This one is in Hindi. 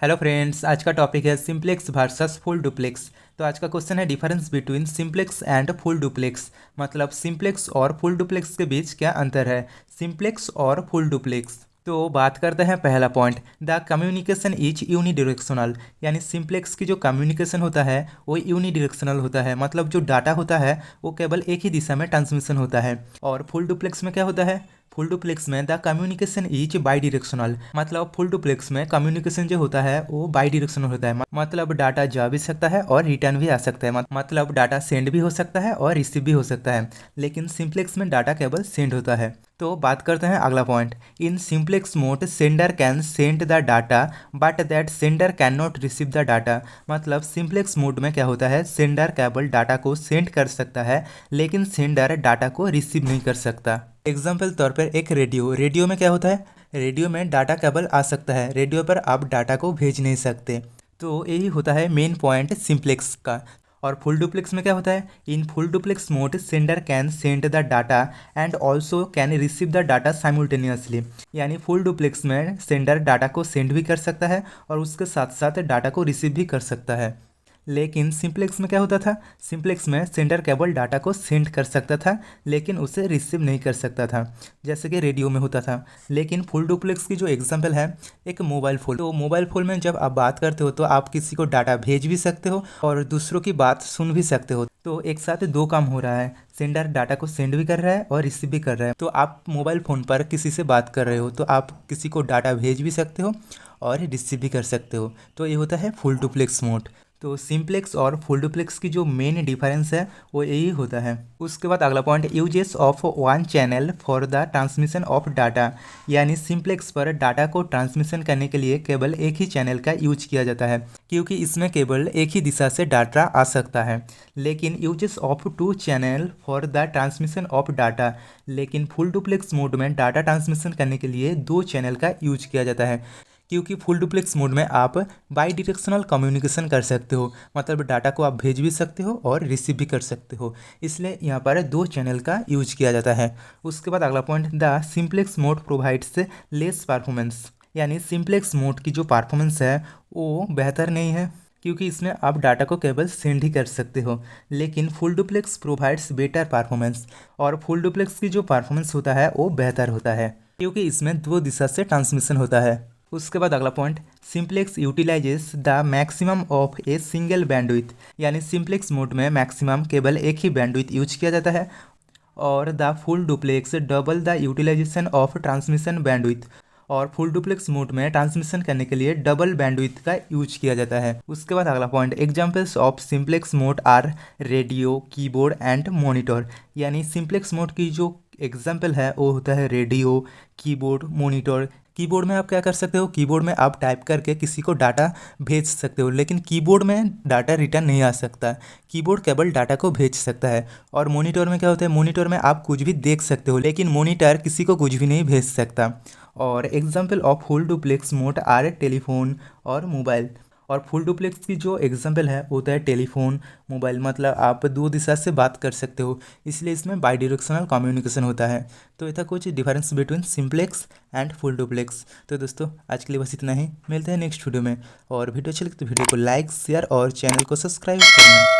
हेलो फ्रेंड्स, आज का टॉपिक है सिंप्लेक्स वर्सेस फुल डुप्लेक्स। तो आज का क्वेश्चन है difference between simplex and full duplex. मतलब सिंप्लेक्स और फुल डुप्लेक्स के बीच क्या अंतर है, सिंप्लेक्स और फुल डुप्लेक्स। तो बात करते हैं पहला पॉइंट, द कम्युनिकेशन इज यूनिडिरेक्शनल। यानी सिंप्लेक्स की जो कम्युनिकेशन होता है वो यूनिडिरेक्शनल होता है, मतलब जो डाटा होता है वो केवल एक ही दिशा में ट्रांसमिशन होता है। और फुल डुप्लेक्स में क्या होता है, फुल डुप्लेक्स में the communication is by directional. मतलब फुल डुप्लेक्स में कम्युनिकेशन जो होता है वो बाई डिरेक्शनल होता है, मतलब डाटा जा भी सकता है और रिटर्न भी आ सकता है, मतलब डाटा सेंड भी हो सकता है और रिसीव भी हो सकता है। लेकिन सिंप्लेक्स में डाटा केवल सेंड होता है। तो बात करते हैं अगला point, in simplex mode sender can send the data but that sender can not receive the data. मतलब सिंप्लेक्स मोड में क्या होता है, सेंडर केवल डाटा को सेंड कर सकता है लेकिन सेंडर डाटा को रिसीव नहीं कर सकता। एग्जाम्पल तौर पर एक रेडियो में क्या होता है, रेडियो में डाटा केबल आ सकता है, रेडियो पर आप डाटा को भेज नहीं सकते। तो यही होता है मेन पॉइंट सिंप्लेक्स का। और फुल डुप्लेक्स में क्या होता है, in full duplex mode sender can send the data and also can receive the data simultaneously. यानी फुल डुप्लेक्स में सेंडर डाटा को सेंड भी कर सकता है और उसके साथ साथ डाटा को रिसीव भी कर सकता है। लेकिन सिंप्लेक्स में क्या होता था, सिंप्लेक्स में सेंडर केवल डाटा को सेंड कर सकता था लेकिन उसे रिसीव नहीं कर सकता था, जैसे कि रेडियो में होता था। लेकिन फुल डुप्लेक्स की जो एग्जांपल है, एक मोबाइल फ़ोन। तो मोबाइल फ़ोन में जब आप बात करते हो तो आप किसी को डाटा भेज भी सकते हो और दूसरों की बात सुन भी सकते हो। तो एक साथ दो काम हो रहा है, सेंडर डाटा को सेंड भी कर रहा है और रिसीव भी कर रहा है। तो आप मोबाइल फ़ोन पर किसी से बात कर रहे हो तो आप किसी को डाटा भेज भी सकते हो और रिसीव भी कर सकते हो। तो ये होता है फुल डुप्लेक्स मोड। तो सिंप्लेक्स और फुल डुप्लेक्स की जो मेन डिफरेंस है वो यही होता है। उसके बाद अगला point, uses of one channel for the transmission of data. यानी सिंप्लेक्स पर डाटा को ट्रांसमिशन करने के लिए केवल एक ही चैनल का यूज किया जाता है, क्योंकि इसमें केवल एक ही दिशा से डाटा आ सकता है। लेकिन uses of two channel for the transmission of data, लेकिन फुल डुप्लेक्स मोड में डाटा ट्रांसमिशन करने के लिए दो चैनल का यूज किया जाता है, क्योंकि फुल डुप्लेक्स मोड में आप बाई डिरेक्शनल कम्युनिकेशन कर सकते हो, मतलब डाटा को आप भेज भी सकते हो और रिसीव भी कर सकते हो, इसलिए यहाँ पर दो चैनल का यूज किया जाता है। उसके बाद अगला point, the simplex mode provides less performance. यानी सिंप्लेक्स मोड की जो परफॉर्मेंस है वो बेहतर नहीं है, क्योंकि इसमें आप डाटा को केवल सेंड ही कर सकते हो। लेकिन full duplex provides better performance, और फुल डुप्लेक्स की जो परफॉर्मेंस होता है वो बेहतर होता है, क्योंकि इसमें दो दिशा से ट्रांसमिशन होता है। उसके बाद अगला point, simplex utilizes the maximum of a single bandwidth. यानी सिंप्लेक्स मोड में मैक्सिमम केवल एक ही बैंडविड्थ यूज किया जाता है, और the full duplex double the utilization of transmission bandwidth. और फुल डुप्लेक्स मोड में ट्रांसमिशन करने के लिए डबल बैंडविड्थ का यूज किया जाता है। उसके बाद अगला point, examples of simplex mode are radio, keyboard and monitor. यानी सिंप्लेक्स मोड की जो एग्जाम्पल है वो होता है रेडियो, कीबोर्ड, मॉनिटर। कीबोर्ड में आप क्या कर सकते हो, कीबोर्ड में आप टाइप करके किसी को डाटा भेज सकते हो, लेकिन कीबोर्ड में डाटा रिटर्न नहीं आ सकता, कीबोर्ड केवल डाटा को भेज सकता है। और मॉनिटर में क्या होता है, मॉनिटर में आप कुछ भी देख सकते हो लेकिन मॉनिटर किसी को कुछ भी नहीं भेज सकता। और example of full duplex mode are telephone और मोबाइल। और फुल डुप्लेक्स की जो एग्जाम्पल है वो होता है टेलीफोन, मोबाइल, मतलब आप दो दिशा से बात कर सकते हो, इसलिए इसमें बाई डायरेक्शनल कम्युनिकेशन होता है। तो ये था कुछ difference between simplex and full duplex. तो दोस्तों आज के लिए बस इतना ही, मिलते हैं नेक्स्ट वीडियो में। और वीडियो अच्छी लगे तो वीडियो को लाइक, शेयर और चैनल को सब्सक्राइब करना।